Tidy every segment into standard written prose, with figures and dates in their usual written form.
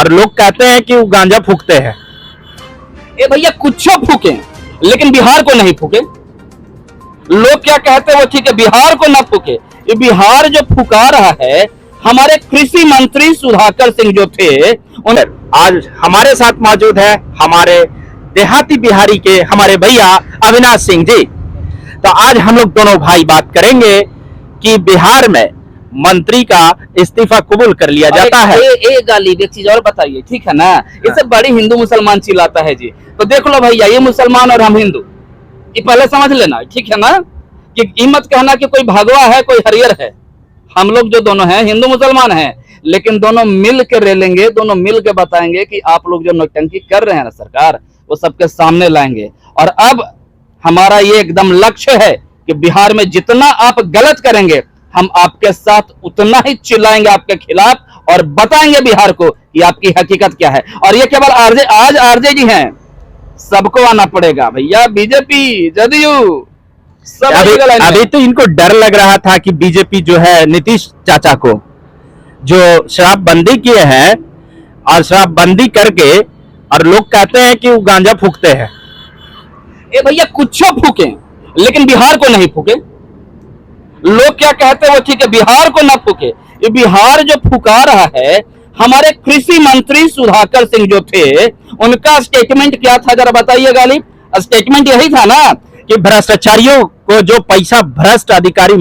और लोग कहते हैं कि वो गांजा फूकते हैं। ए भैया कुछ फूके लेकिन बिहार को नहीं फूके। लोग क्या कहते हैं वो ठीक है, बिहार को ना फूके। ये बिहार जो फुका रहा है, हमारे कृषि मंत्री सुधाकर सिंह जो थे आज हमारे साथ मौजूद है हमारे देहाती बिहारी के हमारे भैया अविनाश सिंह जी। तो आज हम लोग दोनों भाई बात करेंगे कि बिहार में मंत्री का इस्तीफा कबूल कर लिया जाता है। एक गाली एक चीज और बताइए, ठीक है ना। इसे बड़ी हिंदू मुसलमान चिल्लाता है जी। तो देख लो भैया, ये मुसलमान और हम हिंदू, ये पहले समझ लेना, ठीक है ना। कि ये मत कहना कि कोई भगवा है कोई हरियर है। हम लोग जो दोनों हैं हिंदू मुसलमान हैं, लेकिन दोनों मिल के रेलेंगे, दोनों मिल के बताएंगे कि आप लोग जो नौटंकी कर रहे हैं ना सरकार, वो सबके सामने लाएंगे। और अब हमारा ये एकदम लक्ष्य है कि बिहार में जितना आप गलत करेंगे, हम आपके साथ उतना ही चिल्लाएंगे आपके खिलाफ और बताएंगे बिहार को कि आपकी हकीकत क्या है। और ये केवल आज आरजे जी हैं, सबको आना पड़ेगा भैया। बीजेपी, जदयू सब अभी तो इनको डर लग रहा था कि बीजेपी जो है नीतीश चाचा को जो शराबबंदी किए हैं और शराबबंदी करके, और लोग कहते हैं कि वो गांजा फूकते हैं। ए भैया कुछ फूके लेकिन बिहार को नहीं फूके। लोग क्या कहते हैं वो ठीक है, बिहार को ना फूके। ये बिहार जो फुका रहा है, हमारे कृषि मंत्री सुधाकर सिंह जो थे, उनका स्टेटमेंट क्या था जरा बताइए गालिब। स्टेटमेंट यही था ना कि भ्रष्टाचारियों को जो पैसा भ्रष्ट अधिकारी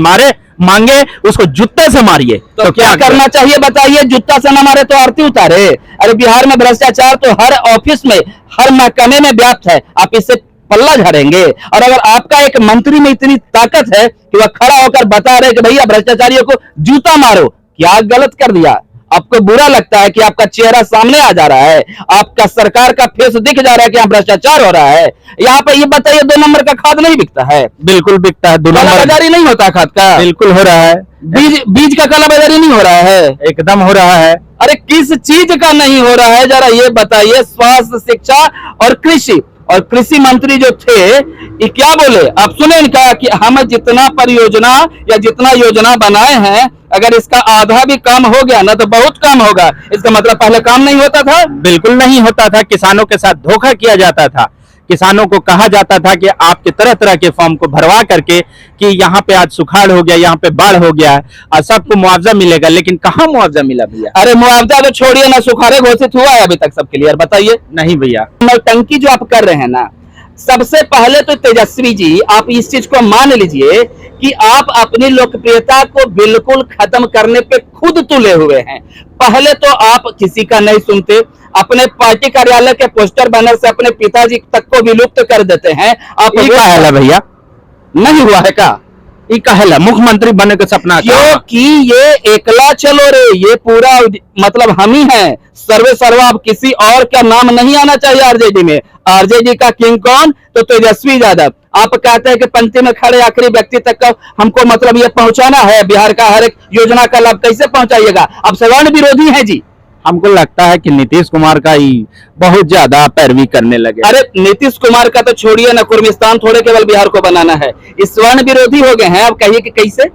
मांगे उसको जूते से मारिए। तो क्या करना चाहिए बताइए? जूता से ना मारे तो आरती उतारे। अरे बिहार में भ्रष्टाचार तो हर ऑफिस में, हर महकमे में व्याप्त है। आप इससे पल्ला झाड़ेंगे? और अगर आपका एक मंत्री में इतनी ताकत है कि वह खड़ा होकर बता रहे कि भैया भ्रष्टाचारियों को जूता मारो, क्या गलत कर दिया? आपको बुरा लगता है कि आपका चेहरा सामने आ जा रहा है, आपका सरकार का फेस दिख जा रहा है कि यहाँ भ्रष्टाचार हो रहा है। यहाँ पे ये बताइए 2 नंबर का खाद नहीं बिकता है? बिल्कुल बिकता है। 2 नंबर कालाबाजारी नहीं होता खाद का? बिल्कुल हो रहा है। बीज का कालाबाजारी नहीं हो रहा है? एकदम हो रहा है। अरे किस चीज का नहीं हो रहा है जरा ये बताइए। स्वास्थ्य, शिक्षा और कृषि, और कृषि मंत्री जो थे ये क्या बोले आप सुने इनका कि हम जितना परियोजना या जितना योजना बनाए हैं, अगर इसका आधा भी काम हो गया ना तो बहुत काम होगा। इसका मतलब पहले काम नहीं होता था? बिल्कुल नहीं होता था। किसानों के साथ धोखा किया जाता था। किसानों को कहा जाता था कि आपके तरह तरह के फॉर्म को भरवा करके कि यहाँ पे आज सुखाड़ हो गया, यहाँ पे बाढ़ हो गया है और सबको मुआवजा मिलेगा। लेकिन कहाँ मुआवजा मिला भैया? अरे मुआवजा तो छोड़िए ना, सुखाड़े घोषित हुआ है अभी तक सबके लिए? बताइए। नहीं भैया। नौटंकी जो आप कर रहे हैं ना, सबसे पहले तो तेजस्वी जी आप इस चीज को मान लीजिए कि आप अपनी लोकप्रियता को बिल्कुल खत्म करने पे खुद तुले हुए हैं। पहले तो आप किसी का नहीं सुनते, अपने पार्टी कार्यालय के पोस्टर बैनर से अपने पिताजी तक को विलुप्त कर देते हैं। आप ये भैया नहीं हुआ है का? कहला मुख्यमंत्री बनने का सपना, क्योंकि ये एकला चलो रे, ये पूरा मतलब हम ही हैं, सर्वे सर्वा। अब किसी और का नाम नहीं आना चाहिए आरजेडी में। आरजेडी का किंग कौन? तो तेजस्वी यादव। आप कहते हैं कि पंक्ति में खड़े आखिरी व्यक्ति तक का हमको मतलब ये पहुंचाना है, बिहार का हर एक योजना का लाभ कैसे पहुंचाइएगा? आप सवर्ण विरोधी हैं जी। हमको लगता है कि नीतीश कुमार का ही बहुत ज्यादा पैरवी करने लगे। अरे नीतीश कुमार का तो छोड़िए ना, कुर्मिस्तान थोड़े केवल बिहार को बनाना है। इस स्वर्ण विरोधी हो गए हैं। अब कहिए कि कैसे?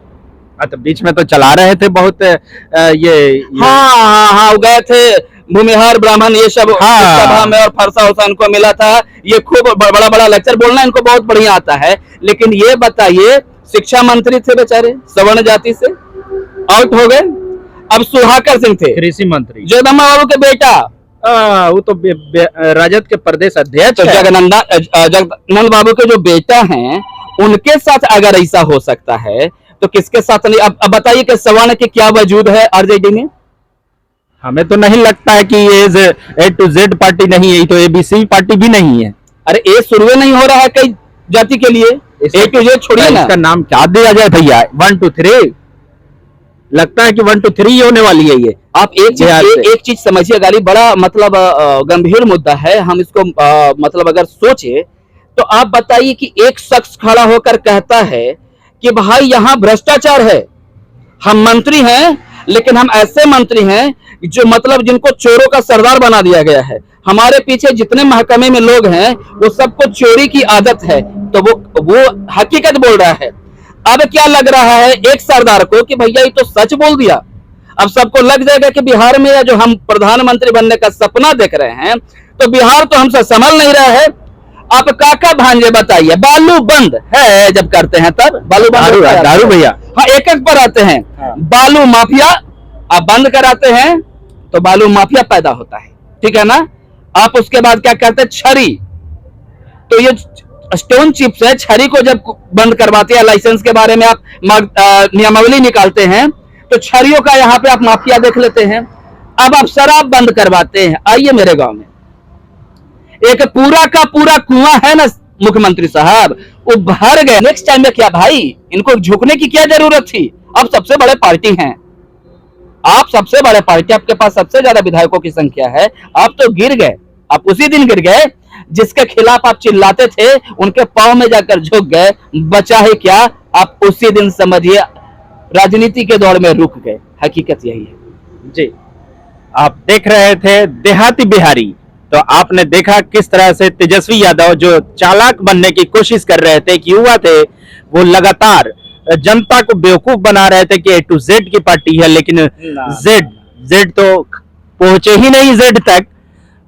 तो बीच में तो चला रहे थे बहुत ये हाँ गए थे भूमिहार ब्राह्मण ये सब सभा में, और फरसा हुसैन को मिला था। ये खूब बड़ा बड़ा लेक्चर बोलना इनको बहुत बढ़िया आता है। लेकिन ये बताइए, शिक्षा मंत्री थे बेचारे, सवर्ण जाति से आउट हो गए। अब सुधाकर सिंह थे कृषि मंत्री, जगदम्बा बाबू के बेटा। वो तो राजद के प्रदेश अध्यक्ष। तो जगनंदन बाबू के जो बेटा हैं, उनके साथ अगर ऐसा हो सकता है तो किसके साथ नहीं? अब बताइए कि सवर्ण के क्या वजूद है आरजेडी में? हमें तो नहीं लगता है कि ये A to Z पार्टी नहीं है, तो ABC पार्टी भी नहीं है। अरे ए शुरू नहीं हो रहा है कई जाति के लिए? A to Z छोड़िए ना, इसका नाम क्या दिया जाए भैया? 1 2 3 लगता है कि 1 2 3 होने वाली है ये। आप एक चीज समझिए गाली, बड़ा मतलब गंभीर मुद्दा है। हम इसको मतलब अगर सोचे तो आप बताइए कि एक शख्स खड़ा होकर कहता है कि भाई यहाँ भ्रष्टाचार है। हम मंत्री हैं, लेकिन हम ऐसे मंत्री हैं जो मतलब जिनको चोरों का सरदार बना दिया गया है। हमारे पीछे जितने महकमे में लोग हैं वो सबको चोरी की आदत है। तो वो हकीकत बोल रहा है। अब क्या लग रहा है एक सरदार को कि भैया ये तो सच बोल दिया। अब सबको लग जाएगा कि बिहार में जो हम प्रधानमंत्री बनने का सपना देख रहे हैं, तो बिहार तो हमसे संभल नहीं रहा है। आप काका भांजे बताइए, बालू बंद है जब करते हैं तब बालू बंद दारू भैया, हाँ एक एक पर आते हैं। बालू माफिया आप बंद कराते हैं तो बालू माफिया पैदा होता है, ठीक है ना। आप उसके बाद क्या करते हैं, छड़ी, तो ये स्टोन चिप्स है, छड़ी को जब बंद करवाते हैं, लाइसेंस के बारे में आप नियमावली निकालते हैं, तो छड़ियों का यहाँ पे आप माफिया देख लेते हैं। अब आप शराब बंद करवाते हैं। आइए मेरे गांव में एक पूरा का पूरा कुआं है ना मुख्यमंत्री साहब, वो भर गए। नेक्स्ट टाइम में क्या भाई, इनको झुकने की क्या जरूरत थी? अब सबसे बड़े पार्टी हैं आप, सबसे बड़े पार्टी, आपके पास सबसे ज्यादा विधायकों की संख्या है, आप तो गिर गए। आप उसी दिन गिर गए जिसके खिलाफ आप चिल्लाते थे, उनके पांव में जाकर झुक गए। बचा है क्या? आप उसी दिन समझिए राजनीति के दौर में रुक गए। हकीकत यही है जी। आप देख रहे थे देहाती बिहारी, तो आपने देखा किस तरह से तेजस्वी यादव जो चालाक बनने की कोशिश कर रहे थे, कि युवा थे, वो लगातार जनता को बेवकूफ बना रहे थे कि ए टू जेड की पार्टी है, लेकिन जेड तो पहुंचे ही नहीं जेड तक,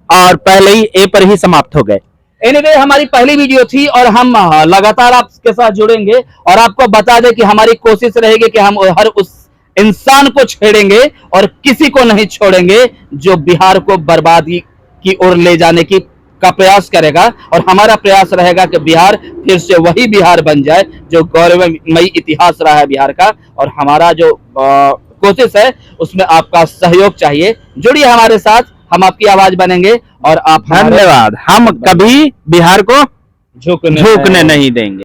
और पहले ही ए पर ही समाप्त हो गए। एनीवे, हमारी पहली वीडियो थी और हम लगातार आपके साथ जुड़ेंगे और आपको बता दें कि हमारी कोशिश रहेगी कि हम हर उस इंसान को छेड़ेंगे और किसी को नहीं छोड़ेंगे जो बिहार को बर्बादी की ओर ले जाने का प्रयास करेगा। और हमारा प्रयास रहेगा कि बिहार फिर से वही बिहार बन जाए जो गौरवमयी इतिहास रहा है बिहार का। और हमारा जो कोशिश है उसमें आपका सहयोग चाहिए। जुड़िए हमारे साथ, हम आपकी आवाज बनेंगे और आप धन्यवाद। हम कभी बिहार को झुकने नहीं देंगे।